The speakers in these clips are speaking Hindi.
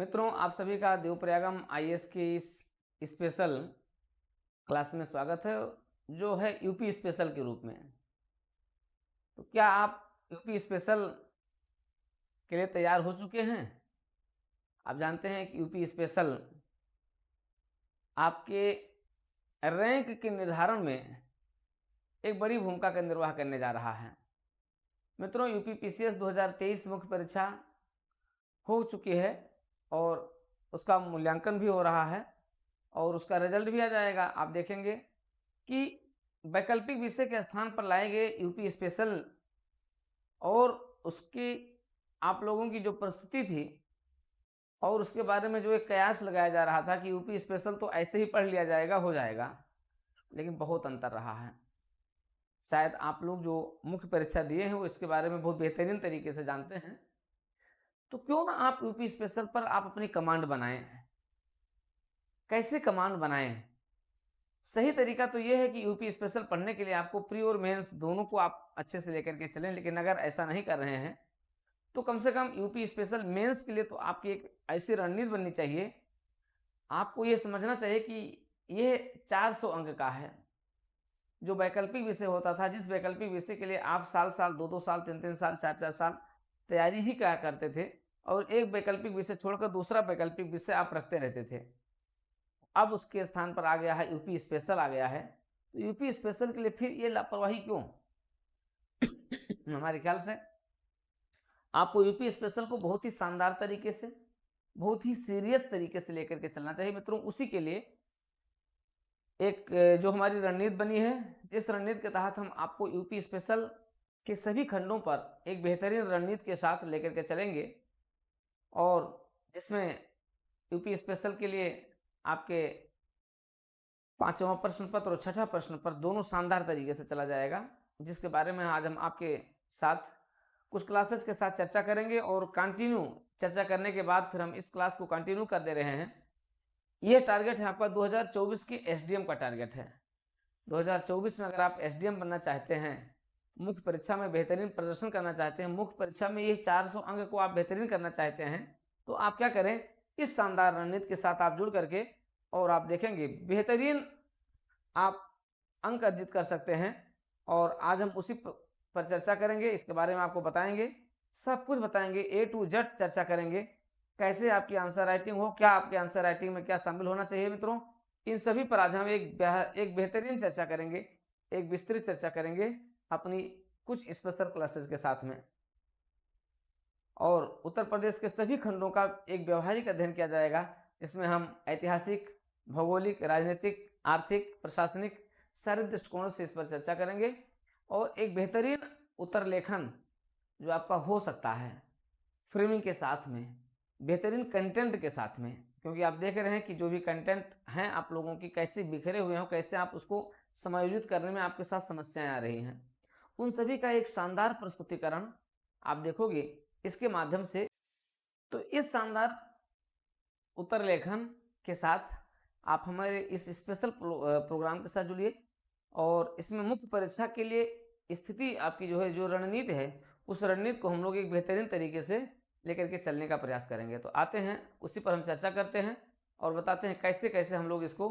मित्रों, आप सभी का देवप्रयागम आईएएस की इस स्पेशल क्लास में स्वागत है, जो है यूपी स्पेशल के रूप में। तो क्या आप यूपी स्पेशल के लिए तैयार हो चुके हैं? आप जानते हैं कि यूपी स्पेशल आपके रैंक के निर्धारण में एक बड़ी भूमिका का निर्वाह करने जा रहा है। मित्रों, यूपी पीसीएस 2023 मुख्य परीक्षा हो चुकी है और उसका मूल्यांकन भी हो रहा है और उसका रिजल्ट भी आ जाएगा। आप देखेंगे कि वैकल्पिक विषय के स्थान पर लाए गए यूपी स्पेशल और उसकी आप लोगों की जो प्रस्तुति थी और उसके बारे में जो एक कयास लगाया जा रहा था कि यूपी स्पेशल तो ऐसे ही पढ़ लिया जाएगा, हो जाएगा, लेकिन बहुत अंतर रहा है। शायद आप लोग जो मुख्य परीक्षा दिए हैं वो इसके बारे में बहुत बेहतरीन तरीके से जानते हैं। तो क्यों ना आप यूपी स्पेशल पर आप अपनी कमांड बनाएं। कैसे कमांड बनाएं? सही तरीका तो यह है कि यूपी स्पेशल पढ़ने के लिए आपको प्री और मेंस दोनों को आप अच्छे से लेकर के चलें। लेकिन अगर ऐसा नहीं कर रहे हैं तो कम से कम यूपी स्पेशल मेंस के लिए तो आपकी एक ऐसी रणनीति बननी चाहिए। आपको ये समझना चाहिए कि ये 400 अंक का है। जो वैकल्पिक विषय होता था, जिस वैकल्पिक विषय के लिए आप साल 2 साल 3 साल 4 साल तैयारी ही क्या करते थे और एक वैकल्पिक विषय छोड़कर दूसरा वैकल्पिक विषय आप रखते रहते थे, अब उसके स्थान पर आ गया है यूपी स्पेशल आ गया है। तो यूपी स्पेशल के लिए फिर ये लापरवाही क्यों? हमारे ख्याल से आपको यूपी स्पेशल को बहुत ही शानदार तरीके से, बहुत ही सीरियस तरीके से लेकर के चलना चाहिए। मित्रों, उसी के लिए एक जो हमारी रणनीति बनी है, इस रणनीति के तहत हम आपको यूपी स्पेशल के सभी खंडों पर एक बेहतरीन रणनीति के साथ लेकर के चलेंगे और जिसमें यूपी स्पेशल के लिए आपके 5वां प्रश्न पत्र और 6ठा प्रश्न पर दोनों शानदार तरीके से चला जाएगा, जिसके बारे में आज हम आपके साथ कुछ क्लासेस के साथ चर्चा करेंगे और कंटिन्यू चर्चा करने के बाद फिर हम इस क्लास को कंटिन्यू कर दे रहे हैं। यह टारगेट है आपका 2024 की एसडीएम का टारगेट है। 2024 में अगर आप एसडीएम बनना चाहते हैं, मुख्य परीक्षा में बेहतरीन प्रदर्शन करना चाहते हैं, मुख्य परीक्षा में ये 400 अंक को आप बेहतरीन करना चाहते हैं, तो आप क्या करें, इस शानदार रणनीति के साथ आप जुड़ करके और आप देखेंगे बेहतरीन आप अंक अर्जित कर सकते हैं। और आज हम उसी पर चर्चा करेंगे, इसके बारे में आपको बताएंगे, सब कुछ बताएंगे, ए टू जेड चर्चा करेंगे। कैसे आपकी आंसर राइटिंग हो, क्या आपके आंसर राइटिंग में क्या शामिल होना चाहिए मित्रों, इन सभी पर आज हम एक बेहतरीन चर्चा करेंगे, एक विस्तृत चर्चा करेंगे अपनी कुछ स्पेशल क्लासेस के साथ में। और उत्तर प्रदेश के सभी खंडों का एक व्यवहारिक अध्ययन किया जाएगा। इसमें हम ऐतिहासिक, भौगोलिक, राजनीतिक, आर्थिक, प्रशासनिक सारे दृष्टिकोणों से इस पर चर्चा करेंगे और एक बेहतरीन उत्तर लेखन जो आपका हो सकता है फ्रेमिंग के साथ में, बेहतरीन कंटेंट के साथ में, क्योंकि आप देख रहे हैं कि जो भी कंटेंट हैं आप लोगों की कैसे बिखरे हुए हैं, कैसे आप उसको समायोजित करने में आपके साथ समस्याएं आ रही हैं, उन सभी का एक शानदार प्रस्तुतिकरण आप देखोगे इसके माध्यम से। तो इस शानदार उत्तर लेखन के साथ आप हमारे इस स्पेशल प्रोग्राम के साथ जुड़िए और इसमें मुख्य परीक्षा के लिए स्थिति आपकी जो है, जो रणनीति है, उस रणनीति को हम लोग एक बेहतरीन तरीके से लेकर के चलने का प्रयास करेंगे। तो आते हैं उसी पर हम चर्चा करते हैं और बताते हैं कैसे कैसे हम लोग इसको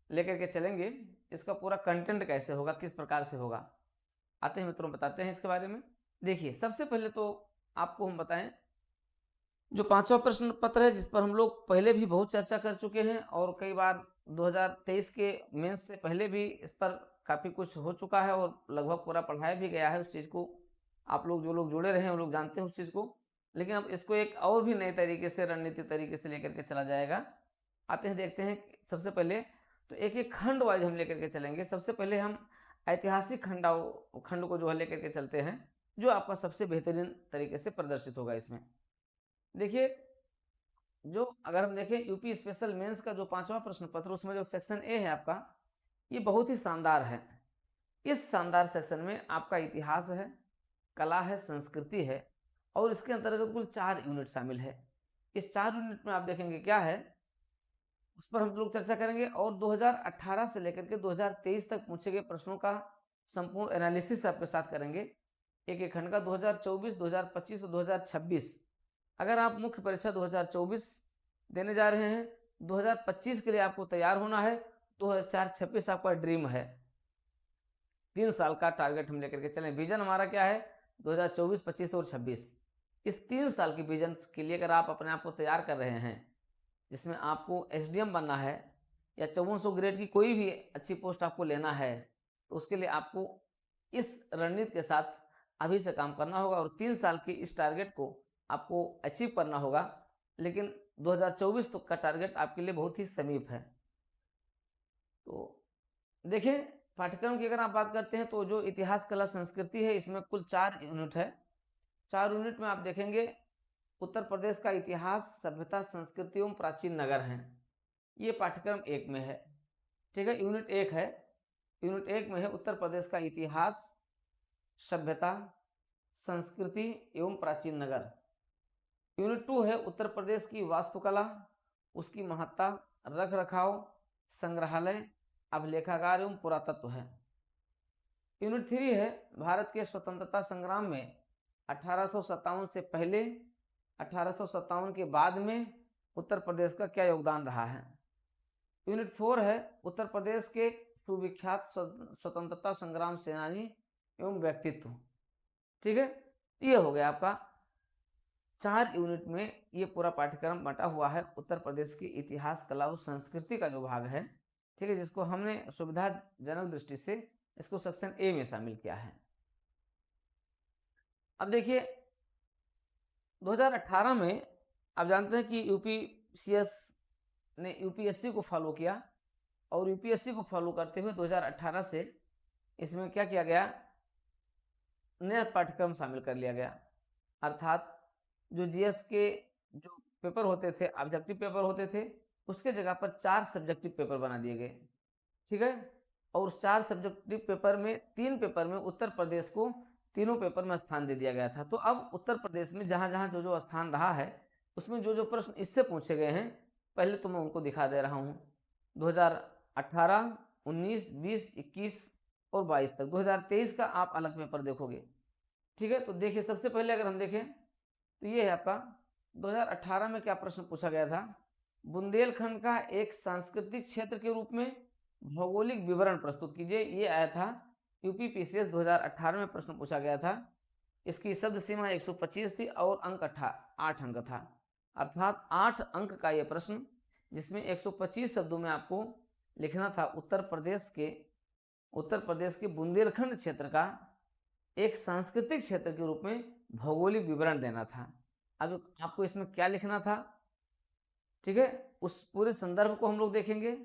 लेकर के चलेंगे, इसका पूरा कंटेंट कैसे होगा, किस प्रकार से होगा। आते हैं मित्रों, बताते हैं इसके बारे में। देखिए, सबसे पहले तो आपको हम बताएं, जो 5वां प्रश्न पत्र है, जिस पर हम लोग पहले भी बहुत चर्चा कर चुके हैं और कई बार 2023 के मेंस से पहले भी इस पर काफ़ी कुछ हो चुका है और लगभग पूरा पढ़ाया भी गया है उस चीज़ को। आप लोग जो लोग जुड़े रहे हैं वो लोग जानते हैं उस चीज़ को, लेकिन अब इसको एक और भी नए तरीके से, रणनीतिक तरीके से लेकर के चला जाएगा। आते हैं, देखते हैं। सबसे पहले तो एक एक खंड वाइज हम लेकर के चलेंगे। सबसे पहले हम ऐतिहासिक खंड को जो है लेकर के चलते हैं, जो आपका सबसे बेहतरीन तरीके से प्रदर्शित होगा इसमें। देखिए, जो अगर हम देखें यूपी स्पेशल मेंस का जो 5वां प्रश्न पत्र, उसमें जो सेक्शन ए है आपका, ये बहुत ही शानदार है। इस शानदार सेक्शन में आपका इतिहास है, कला है, संस्कृति है और इसके अंतर्गत कुल 4 यूनिट शामिल है। इस 4 यूनिट में आप देखेंगे क्या है, उस पर हम लोग चर्चा करेंगे और 2018 से लेकर के 2023 तक पूछे गए प्रश्नों का संपूर्ण एनालिसिस आपके साथ करेंगे, एक एक खंड का, 2024, 2025 और 2026। अगर आप मुख्य परीक्षा 2024 देने जा रहे हैं। 2025 के लिए आपको तैयार होना है, 2026 आपका ड्रीम है। 3 साल का टारगेट हम लेकर के चलें। विजन हमारा क्या है? 2024, 25 और 26। इस 3 साल के विजन के लिए अगर आप अपने आप को तैयार कर रहे हैं, जिसमें आपको एसडीएम बनना है या 5400 ग्रेड की कोई भी अच्छी पोस्ट आपको लेना है, तो उसके लिए आपको इस रणनीति के साथ अभी से काम करना होगा और 3 साल के इस टारगेट को आपको अचीव करना होगा। लेकिन 2024 तक का टारगेट आपके लिए बहुत ही समीप है। तो देखिए, पाठ्यक्रम की अगर आप बात करते हैं तो जो इतिहास, कला, संस्कृति है, इसमें कुल 4 यूनिट है। 4 यूनिट में आप देखेंगे उत्तर प्रदेश का इतिहास, सभ्यता, संस्कृति एवं प्राचीन नगर हैं। ये पाठ्यक्रम 1 में है। ठीक है, यूनिट 1 है। यूनिट 1 में है उत्तर प्रदेश का इतिहास, सभ्यता, संस्कृति एवं प्राचीन नगर। यूनिट 2 है उत्तर प्रदेश की वास्तुकला, उसकी महत्ता, रख रखाव, संग्रहालय, अभिलेखागार एवं पुरातत्व है। यूनिट 3 है भारत के स्वतंत्रता संग्राम में 1857 से पहले, 1857 के बाद में उत्तर प्रदेश का क्या योगदान रहा है। यूनिट 4 है उत्तर प्रदेश के सुविख्यात स्वतंत्रता संग्राम सेनानी एवं व्यक्तित्व। ठीक है, ये हो गया आपका 4 यूनिट में ये पूरा पाठ्यक्रम बंटा हुआ है। उत्तर प्रदेश की इतिहास, कला और संस्कृति का जो भाग है, ठीक है, जिसको हमने सुविधाजनक दृष्टि से इसको सेक्शन ए में शामिल किया है। अब देखिए 2018 में आप जानते हैं कि यूपीसीएस ने यूपीएससी को फॉलो किया और यूपीएससी को फॉलो करते हुए 2018 से इसमें क्या किया गया, नया पाठ्यक्रम शामिल कर लिया गया। अर्थात जो जीएस के जो पेपर होते थे, ऑब्जेक्टिव पेपर होते थे, उसके जगह पर 4 सब्जेक्टिव पेपर बना दिए गए। ठीक है, और उस 4 सब्जेक्टिव पेपर में 3 पेपर में उत्तर प्रदेश को तीनों पेपर में स्थान दे दिया गया था। तो अब उत्तर प्रदेश में जहाँ जहाँ जो जो स्थान रहा है, उसमें जो जो प्रश्न इससे पूछे गए हैं, पहले तो मैं उनको दिखा दे रहा हूँ। 2018, 19, 20, 21 और 22 तक। 2023 का आप अलग पेपर देखोगे। ठीक है, तो देखिए सबसे पहले अगर हम देखें तो ये है आपका 2018 में क्या प्रश्न पूछा गया था। बुंदेलखंड का एक सांस्कृतिक क्षेत्र के रूप में भौगोलिक विवरण प्रस्तुत कीजिए। ये आया था यूपीपीसीएस 2018 में प्रश्न पूछा गया था। इसकी शब्द सीमा 125 थी और अंक 8 अंक था। अर्थात 8 अंक का ये प्रश्न, जिसमें 125 शब्दों में आपको लिखना था उत्तर प्रदेश के बुंदेलखंड क्षेत्र का एक सांस्कृतिक क्षेत्र के रूप में भौगोलिक विवरण देना था। अब आपको इसमें क्या लिखना था, ठीक है, उस पूरे संदर्भ को हम लोग देखेंगे,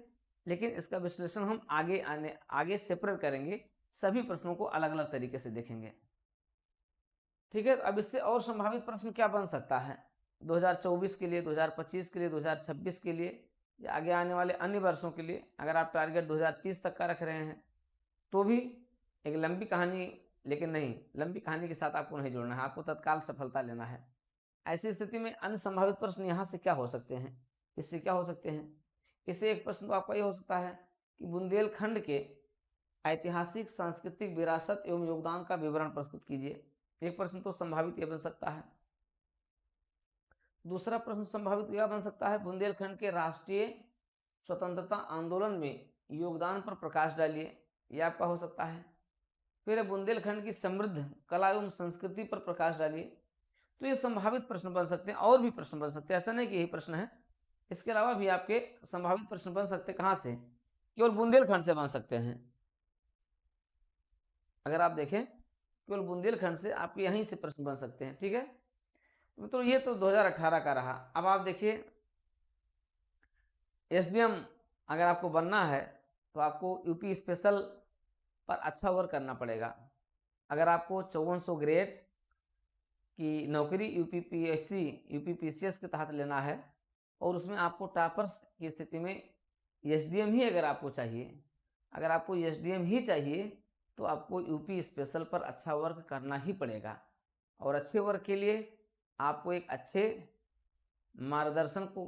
लेकिन इसका विश्लेषण हम आगे सेपरेट करेंगे। सभी प्रश्नों को अलग अलग तरीके से देखेंगे। ठीक है, अब इससे और संभावित प्रश्न क्या बन सकता है 2024 के लिए, 2025 के लिए, 2026 के लिए या आगे आने वाले अन्य वर्षों के लिए। अगर आप टारगेट 2030 तक का रख रहे हैं तो भी एक लंबी कहानी, लेकिन नहीं, लंबी कहानी के साथ आपको नहीं जुड़ना है, आपको तत्काल सफलता लेना है। ऐसी स्थिति में अन्य संभावित प्रश्न यहाँ से क्या हो सकते हैं, इससे क्या हो सकते हैं। इससे एक प्रश्न तो आपका ये हो सकता है कि बुंदेलखंड के ऐतिहासिक, सांस्कृतिक विरासत एवं योगदान का विवरण प्रस्तुत कीजिए। एक प्रश्न तो संभावित यह बन सकता है। दूसरा प्रश्न संभावित यह बन सकता है, बुंदेलखंड के राष्ट्रीय स्वतंत्रता आंदोलन में योगदान पर प्रकाश डालिए। यह आपका हो सकता है। फिर बुंदेलखंड की समृद्ध कला एवं संस्कृति पर प्रकाश डालिए। तो ये संभावित प्रश्न बन सकते हैं, और भी प्रश्न बन सकते हैं, ऐसा नहीं कि यही प्रश्न है। इसके अलावा भी आपके संभावित प्रश्न बन सकते हैं। कहाँ से? केवल बुंदेलखंड से बन सकते हैं। अगर आप देखें केवल बुंदेलखंड से आपके यहीं से प्रश्न बन सकते हैं। ठीक है, तो ये तो 2018 का रहा। अब आप देखिए एसडीएम अगर आपको बनना है तो आपको यूपी स्पेशल पर अच्छा वर्क करना पड़ेगा। अगर आपको 5400 ग्रेड की नौकरी यूपीपीसीएस के तहत लेना है और उसमें आपको टॉपर्स की स्थिति में एसडीएम ही अगर आपको चाहिए, अगर आपको एसडीएम ही चाहिए तो आपको यूपी स्पेशल पर अच्छा वर्क करना ही पड़ेगा। और अच्छे वर्क के लिए आपको एक अच्छे मार्गदर्शन को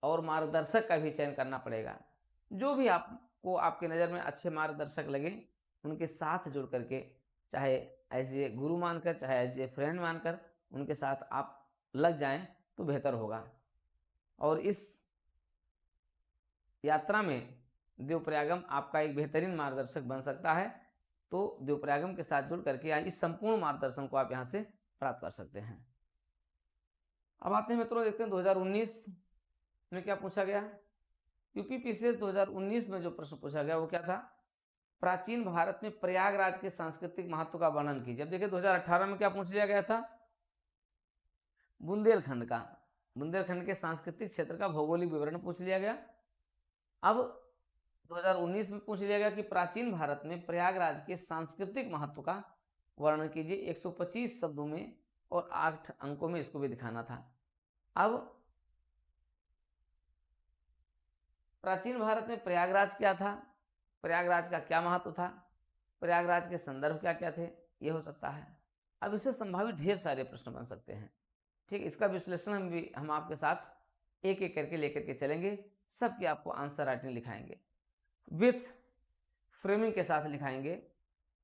और मार्गदर्शक का भी चयन करना पड़ेगा। जो भी आपको आपके नज़र में अच्छे मार्गदर्शक लगे उनके साथ जुड़ करके, चाहे एज ए गुरु मानकर, चाहे एज ए फ्रेंड मानकर, उनके साथ आप लग जाएं तो बेहतर होगा। और इस यात्रा में देवप्रयागम आपका एक बेहतरीन मार्गदर्शक बन सकता है। तो देवप्रयागम के साथ जुड़ करके इस संपूर्ण मार्गदर्शन को आप यहाँ से प्राप्त कर सकते हैं। अब आते हैं मित्रों, देखते हैं 2019 में क्या पूछा गया। यूपीपीसीएस 2019 में जो प्रश्न पूछा गया वो क्या था, प्राचीन भारत में प्रयागराज के सांस्कृतिक महत्व का वर्णन कीजिए। अब देखिए 2018 में क्या पूछ लिया गया था, बुंदेलखंड के सांस्कृतिक क्षेत्र का भौगोलिक विवरण पूछ लिया गया। अब 2019 में पूछ लिया गया कि प्राचीन भारत में प्रयागराज के सांस्कृतिक महत्व का वर्णन कीजिए 125 शब्दों में और 8 अंकों में इसको भी दिखाना था। अब प्राचीन भारत में प्रयागराज क्या था, प्रयागराज का क्या महत्व था, प्रयागराज के संदर्भ क्या क्या थे, ये हो सकता है। अब इससे संभावित ढेर सारे प्रश्न बन सकते हैं। ठीक, इसका विश्लेषण हम आपके साथ एक एक करके लेकर के चलेंगे। सबके आपको आंसर राइटिंग लिखाएंगे, विथ फ्रेमिंग के साथ लिखाएंगे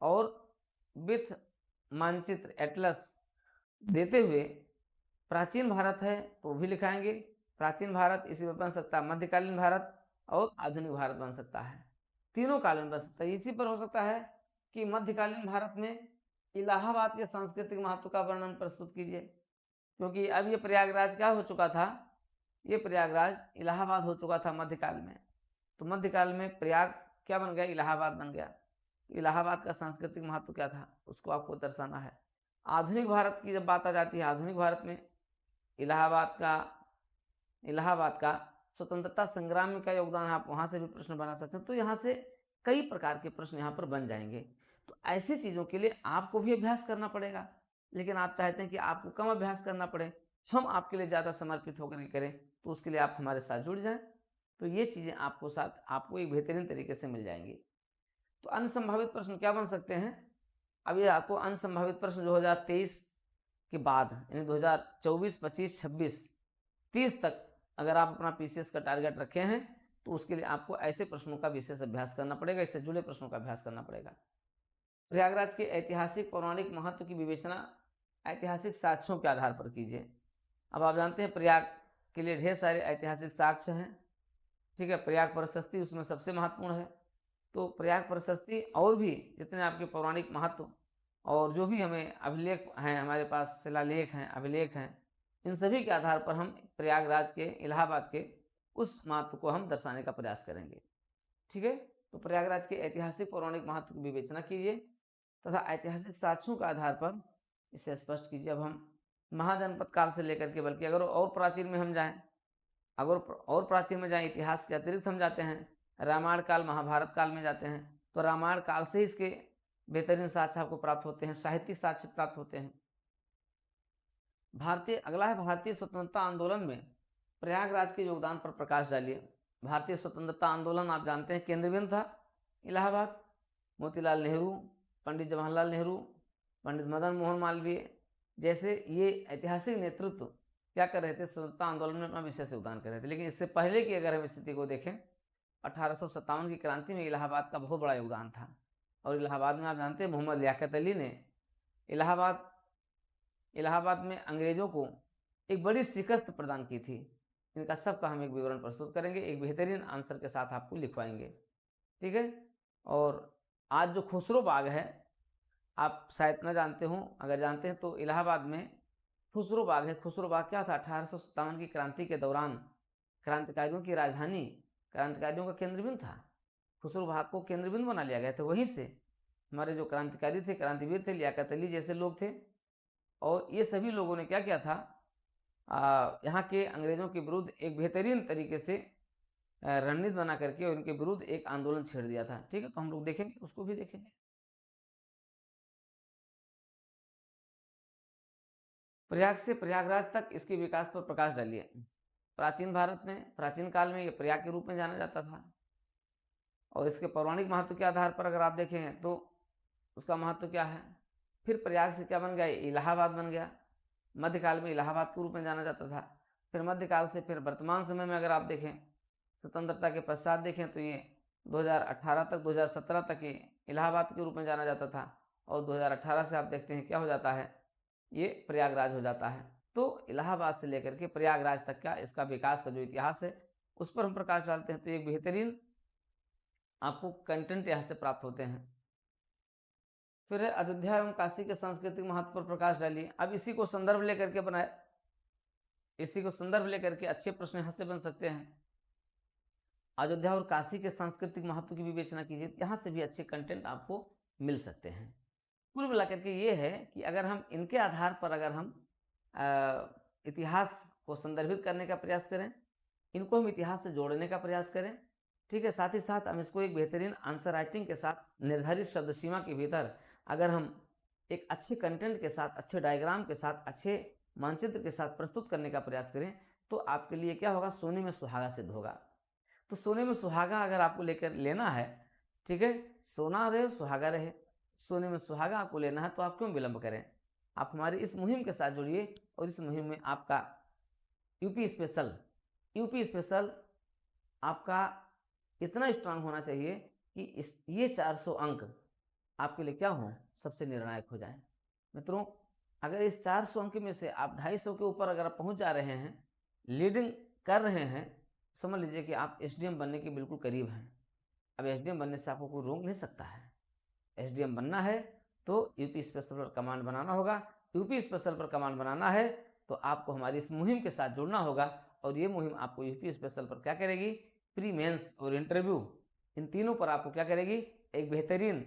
और विथ मानचित्र एटलस देते हुए। प्राचीन भारत है तो भी लिखाएंगे, प्राचीन भारत इसी में बन सकता है, मध्यकालीन भारत और आधुनिक भारत बन सकता है, तीनों काल में बन सकता है। इसी पर हो सकता है कि मध्यकालीन भारत में इलाहाबाद के सांस्कृतिक महत्व का वर्णन प्रस्तुत कीजिए, क्योंकि अब ये प्रयागराज क्या हो चुका था, ये प्रयागराज इलाहाबाद हो चुका था मध्यकाल में। तो मध्यकाल में प्रयाग क्या बन गया, इलाहाबाद बन गया। इलाहाबाद का सांस्कृतिक महत्व क्या था उसको आपको दर्शाना है। आधुनिक भारत की जब बात आ जाती है, आधुनिक भारत में इलाहाबाद का स्वतंत्रता संग्राम में क्या योगदान है, आप वहाँ से भी प्रश्न बना सकते हैं। तो यहाँ से कई प्रकार के प्रश्न यहाँ पर बन जाएंगे। तो ऐसी चीज़ों के लिए आपको भी अभ्यास करना पड़ेगा, लेकिन आप चाहते हैं कि आपको कम अभ्यास करना पड़े, हम आपके लिए ज़्यादा समर्पित होकर करें, तो उसके लिए आप हमारे साथ जुड़ जाएं। तो ये चीज़ें आपको एक बेहतरीन तरीके से मिल जाएंगी। तो अन्य संभावित प्रश्न क्या बन सकते हैं। अब ये आपको अन्य संभावित प्रश्न 2023 के बाद यानी 2024, 25, 26, 30 तक अगर आप अपना पीसीएस का टारगेट रखे हैं तो उसके लिए आपको ऐसे प्रश्नों का विशेष अभ्यास करना पड़ेगा, इससे जुड़े प्रश्नों का अभ्यास करना पड़ेगा। प्रयागराज के ऐतिहासिक पौराणिक महत्व की विवेचना ऐतिहासिक साक्ष्यों के आधार पर कीजिए। अब आप जानते हैं प्रयाग के लिए ढेर सारे ऐतिहासिक साक्ष्य हैं। ठीक है, प्रयाग प्रशस्ति उसमें सबसे महत्वपूर्ण है। तो प्रयाग प्रशस्ति और भी जितने आपके पौराणिक महत्व और जो भी हमें अभिलेख हैं, हमारे पास शिलालेख हैं, अभिलेख हैं, इन सभी के आधार पर हम प्रयागराज के, इलाहाबाद के उस महत्व को हम दर्शाने का प्रयास करेंगे। ठीक है, तो प्रयागराज के ऐतिहासिक पौराणिक महत्व की विवेचना कीजिए तथा ऐतिहासिक साक्ष्यों के आधार पर इसे स्पष्ट कीजिए। अब हम महाजनपद काल से लेकर के, बल्कि अगर और प्राचीन में हम जाएं, अगर और प्राचीन में जाएं, इतिहास के अतिरिक्त हम जाते हैं, रामायण काल, महाभारत काल में जाते हैं, तो रामायण काल से इसके बेहतरीन साक्ष्य आपको प्राप्त होते हैं, साहित्यिक साक्ष्य प्राप्त होते हैं। अगला है भारतीय स्वतंत्रता आंदोलन में प्रयागराज के योगदान पर प्रकाश डालिए। भारतीय स्वतंत्रता आंदोलन आप जानते हैं केंद्र बिंदु था इलाहाबाद। मोतीलाल नेहरू, पंडित जवाहरलाल नेहरू, पंडित मदन मोहन मालवीय जैसे ये ऐतिहासिक नेतृत्व क्या कर रहे थे, स्वतंत्रता आंदोलन में अपना विशेष योगदान कर रहे थे। लेकिन इससे पहले की अगर हम स्थिति को देखें, 1857 की क्रांति में इलाहाबाद का बहुत बड़ा योगदान था। और इलाहाबाद में आप जानते हैं मोहम्मद लियाकत अली ने इलाहाबाद में अंग्रेजों को एक बड़ी शिकस्त प्रदान की थी। इनका सबका हम एक विवरण प्रस्तुत करेंगे, एक बेहतरीन आंसर के साथ आपको लिखवाएंगे। ठीक है, और आज जो खुसरो बाग है, आप शायद न जानते हो, अगर जानते हैं तो इलाहाबाद में खुसरो बाग है। खुसरो बाग क्या था, 1857 की क्रांति के दौरान क्रांतिकारियों की राजधानी, क्रांतिकारियों का केंद्र बिंदु था। खुसरो बाग को केंद्र बिंदु बना लिया गया था। वहीं से हमारे जो क्रांतिकारी थे, क्रांतिवीर थे, लियाकत अली जैसे लोग थे, और ये सभी लोगों ने क्या किया था, यहाँ के अंग्रेजों के विरुद्ध एक बेहतरीन तरीके से रणनीति बना करके उनके विरुद्ध एक आंदोलन छेड़ दिया था। ठीक है, तो हम लोग देखेंगे, उसको भी देखेंगे। प्रयाग से प्रयागराज तक इसके विकास पर प्रकाश डालिए। प्राचीन भारत में, प्राचीन काल में ये प्रयाग के रूप में जाना जाता था, और इसके पौराणिक महत्व के आधार पर अगर आप देखें तो उसका महत्व क्या है। फिर प्रयाग से क्या बन गया, इलाहाबाद बन गया। मध्यकाल में इलाहाबाद के रूप में जाना जाता था। फिर मध्यकाल से फिर वर्तमान समय में अगर आप देखें, स्वतंत्रता के पश्चात देखें तो ये 2018 तक, 2017 तक ये इलाहाबाद के रूप में जाना जाता था, और 2018 से आप देखते हैं क्या हो जाता है, ये प्रयागराज हो जाता है। तो इलाहाबाद से लेकर के प्रयागराज तक का इसका विकास का जो इतिहास है उस पर हम प्रकाश डालते हैं, तो एक बेहतरीन आपको कंटेंट यहाँ से प्राप्त होते हैं। फिर है अयोध्या एवं काशी के सांस्कृतिक महत्व पर प्रकाश डालिए। अब इसी को संदर्भ लेकर के बनाए, इसी को संदर्भ लेकर के अच्छे प्रश्न यहाँ से बन सकते हैं। अयोध्या और काशी के सांस्कृतिक महत्व की विवेचना कीजिए, यहाँ से भी अच्छे कंटेंट आपको मिल सकते हैं। कुल मिलाकर के ये है कि अगर हम इनके आधार पर अगर हम इतिहास को संदर्भित करने का प्रयास करें, इनको हम इतिहास से जोड़ने का प्रयास करें, ठीक है, साथ ही साथ हम इसको एक बेहतरीन आंसर राइटिंग के साथ निर्धारित शब्द सीमा के भीतर अगर हम एक अच्छे कंटेंट के साथ, अच्छे डायग्राम के साथ, अच्छे मानचित्र के साथ प्रस्तुत करने का प्रयास करें, तो आपके लिए क्या होगा, सोने में सुहागा सिद्ध होगा। तो सोने में सुहागा अगर आपको लेकर लेना है, ठीक है, सोना रहे सुहागा रहे, सोने में सुहागा आपको लेना है, तो आप क्यों विलंब करें, आप हमारी इस मुहिम के साथ जुड़िए और इस मुहिम में आपका यूपी स्पेशल आपका इतना स्ट्रांग होना चाहिए कि ये 400 अंक आपके लिए क्या हो, सबसे निर्णायक हो जाए। मित्रों, अगर इस 400 अंक में से आप 250 के ऊपर अगर आप पहुंच जा रहे हैं, लीडिंग कर रहे हैं, समझ लीजिए कि आप एसडीएम बनने के बिल्कुल करीब हैं। अब एसडीएम बनने से आपको कोई रोक नहीं सकता है। एसडीएम बनना है तो यूपी स्पेशल पर कमांड बनाना होगा। यूपी स्पेशल पर कमांड बनाना है तो आपको हमारी इस मुहिम के साथ जुड़ना होगा, और ये मुहिम आपको यूपी स्पेशल पर क्या करेगी, प्री मेंस और इंटरव्यू, इन तीनों पर आपको क्या करेगी, एक बेहतरीन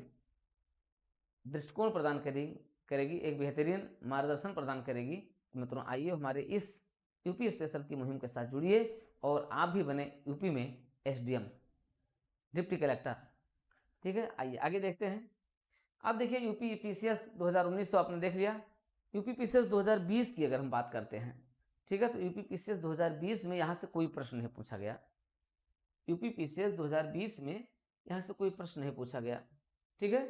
दृष्टिकोण प्रदान करेगी, एक बेहतरीन मार्गदर्शन प्रदान करेगी। तो मित्रों, आइए हमारे इस यूपी स्पेशल की मुहिम के साथ जुड़िए और आप भी बने यूपी में एसडीएम, डिप्टी कलेक्टर। ठीक है, आइए आगे देखते हैं। अब देखिए यूपी पीसीएस 2019 तो आपने देख लिया। यूपी पीसीएस 2020 की अगर हम बात करते हैं, ठीक है, तो यूपी पीसीएस 2020 में यहाँ से कोई प्रश्न नहीं पूछा गया। यूपी पीसीएस 2020 में यहाँ से कोई प्रश्न नहीं पूछा गया, ठीक है।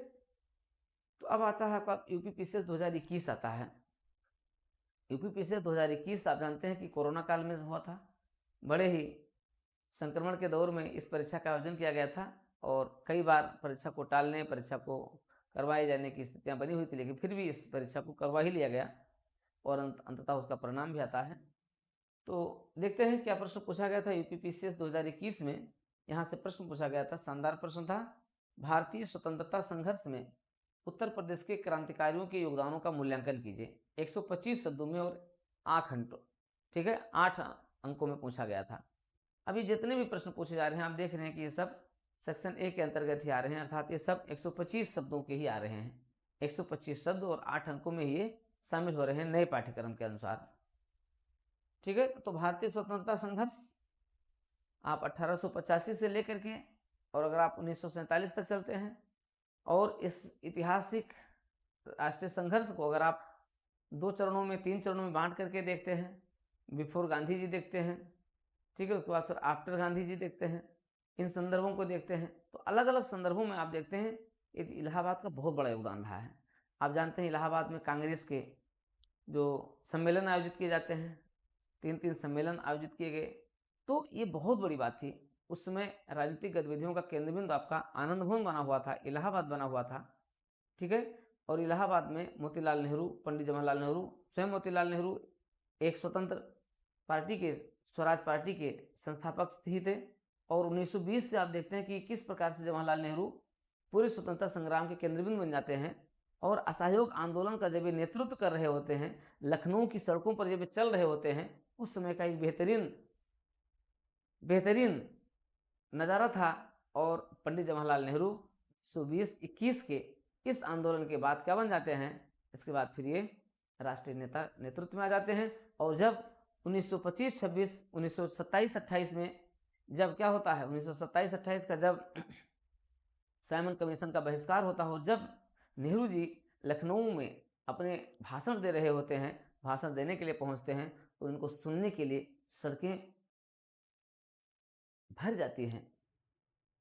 तो अब आता है आपका यूपी पीसीएस 2021 आता है। यूपी पीसीएस 2021 आप जानते हैं कि कोरोना काल में हुआ था। बड़े ही संक्रमण के दौर में इस परीक्षा का आयोजन किया गया था और कई बार परीक्षा को टालने, परीक्षा को करवाए जाने की स्थितियां बनी हुई थी, लेकिन फिर भी इस परीक्षा को करवा ही लिया गया और अंततः उसका परिणाम भी आता है। तो देखते हैं क्या प्रश्न पूछा गया था यूपी पीसीएस 2021 में। यहाँ से प्रश्न पूछा गया था, शानदार प्रश्न था। भारतीय स्वतंत्रता संघर्ष में उत्तर प्रदेश के क्रांतिकारियों के योगदानों का मूल्यांकन कीजिए। 125 शब्दों में और 8 अंक, ठीक है, 8 अंकों में पूछा गया था। अभी जितने भी प्रश्न पूछे जा रहे हैं आप देख रहे हैं कि ये सब सेक्शन ए के अंतर्गत ही आ रहे हैं, अर्थात ये सब 125 शब्दों के ही आ रहे हैं। 125 शब्द और 8 अंकों में ये शामिल हो रहे हैं नए पाठ्यक्रम के अनुसार, ठीक है। तो भारतीय स्वतंत्रता संघर्ष आप 1885 से लेकर के, और अगर आप 1947 तक चलते हैं और इस ऐतिहासिक राष्ट्रीय संघर्ष को अगर आप 2 चरणों में, 3 चरणों में बांट करके देखते हैं, बिफोर गांधी जी देखते हैं, ठीक है, उसके बाद फिर आफ्टर गांधी जी देखते हैं, इन संदर्भों को देखते हैं, तो अलग अलग संदर्भों में आप देखते हैं इलाहाबाद का बहुत बड़ा योगदान रहा है। आप जानते हैं इलाहाबाद में कांग्रेस के जो सम्मेलन आयोजित किए जाते हैं, 3 सम्मेलन आयोजित किए गए, तो ये बहुत बड़ी बात थी। उस समय राजनीतिक गतिविधियों का केंद्र बिंदु आपका आनंद भवन बना हुआ था, इलाहाबाद बना हुआ था, ठीक है। और इलाहाबाद में मोतीलाल नेहरू, पंडित जवाहरलाल नेहरू, स्वयं मोतीलाल नेहरू एक स्वतंत्र पार्टी के, स्वराज पार्टी के संस्थापक ही थे। और 1920 से आप देखते हैं कि किस प्रकार से जवाहरलाल नेहरू पूरे स्वतंत्रता संग्राम के केंद्र बिंदु बन जाते हैं और असहयोग आंदोलन का जब ये नेतृत्व कर रहे होते हैं, लखनऊ की सड़कों पर जब चल रहे होते हैं, उस समय का एक बेहतरीन नज़ारा था। और पंडित जवाहरलाल नेहरू 1920-21 के इस आंदोलन के बाद क्या बन जाते हैं, इसके बाद फिर ये राष्ट्रीय नेता नेतृत्व में आ जाते हैं। और जब 1925-26, 1927-28 में जब क्या होता है, 1927-28 का जब साइमन कमीशन का बहिष्कार होता है और जब नेहरू जी लखनऊ में अपने भाषण दे रहे होते हैं, भाषण देने के लिए पहुंचते हैं, तो इनको सुनने के लिए सड़कें भर जाती हैं।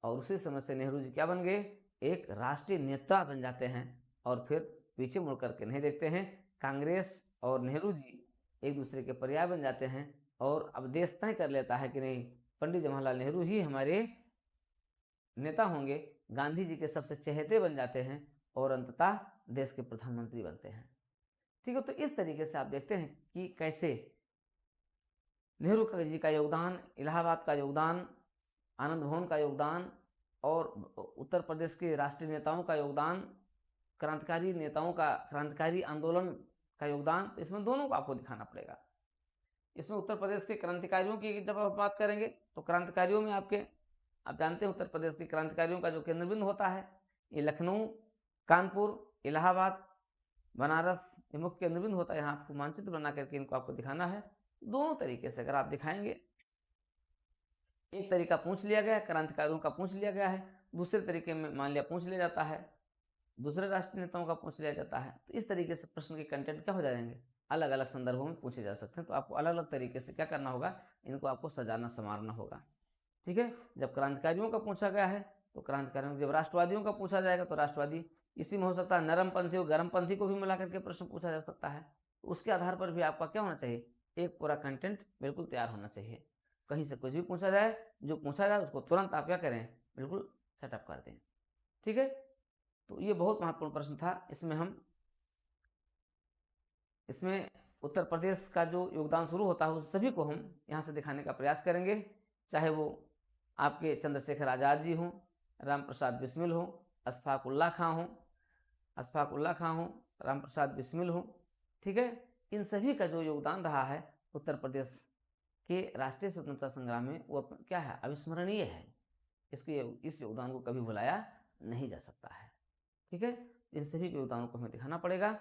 और उसी समय से नेहरू जी क्या बन गए, एक राष्ट्रीय नेता बन जाते हैं और फिर पीछे मुड़ करके नहीं देखते हैं। कांग्रेस और नेहरू जी एक दूसरे के पर्याय बन जाते हैं और अब देश तय कर लेता है कि नहीं, पंडित जवाहरलाल नेहरू ही हमारे नेता होंगे। गांधी जी के सबसे चहेते बन जाते हैं और अंततः देश के प्रधानमंत्री बनते हैं। ठीक है, तो इस तरीके से आप देखते हैं कि कैसे नेहरू जी का योगदान, इलाहाबाद का योगदान, आनंद भवन का योगदान और उत्तर प्रदेश के राष्ट्रीय नेताओं का योगदान, क्रांतिकारी नेताओं का, क्रांतिकारी आंदोलन का योगदान, तो इसमें दोनों को आपको दिखाना पड़ेगा। इसमें उत्तर प्रदेश के क्रांतिकारियों की जब आप बात करेंगे तो क्रांतिकारियों में आपके, आप जानते हैं उत्तर प्रदेश के क्रांतिकारियों का जो केंद्र बिंदु होता है ये लखनऊ, कानपुर, इलाहाबाद, बनारस, ये मुख्य केंद्र बिंदु होता है। यहाँ आपको मानचित्र बना करके इनको आपको दिखाना है। दोनों तरीके से अगर आप दिखाएंगे, एक तरीका पूछ लिया गया है, क्रांतिकारियों का पूछ लिया गया है, दूसरे तरीके में मान लिया पूछ लिया जाता है, दूसरे राष्ट्रीय नेताओं का पूछ लिया जाता है, तो इस तरीके से प्रश्न के कंटेंट क्या हो जाएंगे, अलग अलग संदर्भों में पूछे जा सकते हैं। तो आपको अलग अलग तरीके से क्या करना होगा, इनको आपको सजाना संवारना होगा। ठीक है, जब क्रांतिकारियों का पूछा गया है तो क्रांतिकारियों, जब राष्ट्रवादियों का पूछा जाएगा तो राष्ट्रवादी, इसी में हो सकता है नरमपंथी और गर्मपंथी को भी मिला करके प्रश्न पूछा जा सकता है। तो उसके आधार पर भी आपका क्या होना चाहिए, एक पूरा कंटेंट बिल्कुल तैयार होना चाहिए। कहीं से कुछ भी पूछा जाए, जो पूछा जाए उसको तुरंत आप क्या करें, बिल्कुल सेटअप कर दें। ठीक है, तो ये बहुत महत्वपूर्ण प्रश्न था। इसमें उत्तर प्रदेश का जो योगदान शुरू होता है उस सभी को हम यहाँ से दिखाने का प्रयास करेंगे, चाहे वो आपके चंद्रशेखर आज़ाद जी हों, राम प्रसाद बिस्मिल हो, अशफाक उल्लाह खां हो, राम प्रसाद बिस्मिल हो। ठीक है, इन सभी का जो योगदान रहा है उत्तर प्रदेश के राष्ट्रीय स्वतंत्रता संग्राम में, वो क्या है, अविस्मरणीय है। इस योगदान को कभी भुलाया नहीं जा सकता है। ठीक है, इन सभी के योगदानों को हमें दिखाना पड़ेगा।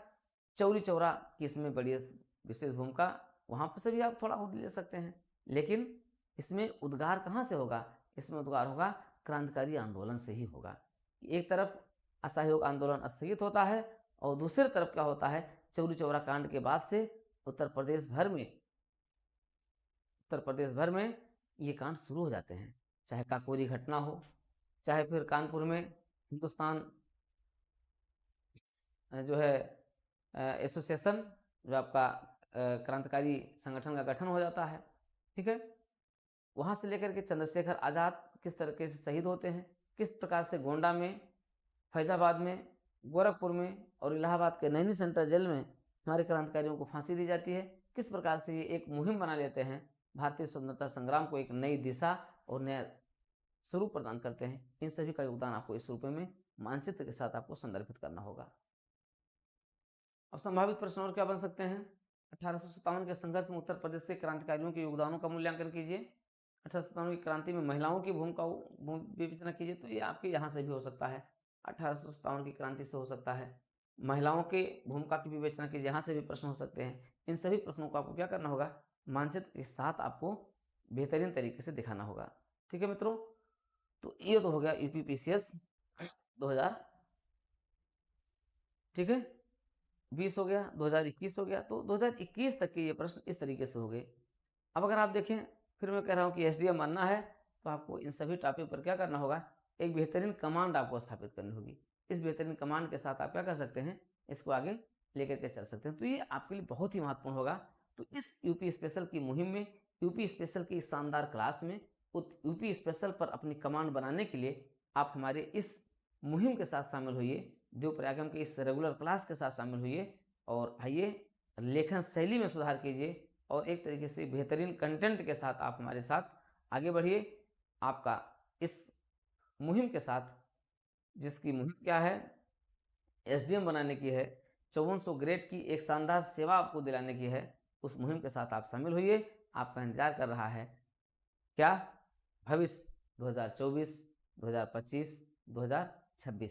चौरी चौरा की इसमें बड़ी विशेष भूमिका, वहाँ पर से भी आप थोड़ा बहुत ले सकते हैं, लेकिन इसमें उद्गार कहाँ से होगा, इसमें उद्गार होगा क्रांतिकारी आंदोलन से ही होगा। एक तरफ असहयोग आंदोलन स्थगित होता है और दूसरी तरफ क्या होता है, चौरी चौरा कांड के बाद से उत्तर प्रदेश भर में ये कांड शुरू हो जाते हैं। चाहे काकोरी घटना हो, चाहे फिर कानपुर में हिंदुस्तान जो है एसोसिएशन, जो आपका क्रांतिकारी संगठन का गठन हो जाता है। ठीक है, वहाँ से लेकर के चंद्रशेखर आज़ाद किस तरीके से शहीद होते हैं, किस प्रकार से गोंडा में, फैजाबाद में, गोरखपुर में और इलाहाबाद के नैनी सेंट्रल जेल में हमारे क्रांतिकारियों को फांसी दी जाती है, किस प्रकार से ये एक मुहिम बना लेते हैं, भारतीय स्वतंत्रता संग्राम को एक नई दिशा और नया स्वरूप प्रदान करते हैं। इन सभी का योगदान आपको इस रूप में मानचित्र के साथ आपको संदर्भित करना होगा। अब संभावित प्रश्न और क्या बन सकते हैं, 1857 के संघर्ष में उत्तर प्रदेश के क्रांतिकारियों के योगदानों का मूल्यांकन कीजिए। 1857 की क्रांति में महिलाओं की भूमिका विवेचना कीजिए, तो ये आपके यहाँ से भी हो सकता है। 1857 की क्रांति से हो सकता है, महिलाओं के भूमिका की विवेचना कीजिए, यहाँ से भी प्रश्न हो सकते हैं। इन सभी प्रश्नों को आपको क्या करना होगा, मानचित्र के साथ आपको बेहतरीन तरीके से दिखाना होगा। ठीक है मित्रों, तो ये तो हो गया यूपीपीसीएस 2000, ठीक है, 20 हो गया, 2021 हो गया। तो 2021 तक के ये प्रश्न इस तरीके से हो गए। अब अगर आप देखें, फिर मैं कह रहा हूँ कि एसडीएम बनना है तो आपको इन सभी टॉपिक पर क्या करना होगा, एक बेहतरीन कमांड आपको स्थापित करनी होगी। इस बेहतरीन कमांड के साथ आप क्या कर सकते हैं, इसको आगे लेकर के चल सकते हैं। तो ये आपके लिए बहुत ही महत्वपूर्ण होगा। तो इस यूपी स्पेशल की मुहिम में, यूपी स्पेशल की इस शानदार क्लास में, यूपी स्पेशल पर अपनी कमांड बनाने के लिए आप हमारे इस मुहिम के साथ शामिल होइए, देवप्रयागम के इस रेगुलर क्लास के साथ शामिल होइए और आइए लेखन शैली में सुधार कीजिए और एक तरीके से बेहतरीन कंटेंट के साथ आप हमारे साथ आगे बढ़िए। आपका इस मुहिम के साथ, जिसकी मुहिम क्या है, एसडीएम बनाने की है, 5400 ग्रेड की एक शानदार सेवा आपको दिलाने की है, उस मुहिम के साथ आप शामिल होइए। आपका इंतजार कर रहा है क्या, भविष्य 2024, 2025, 2026।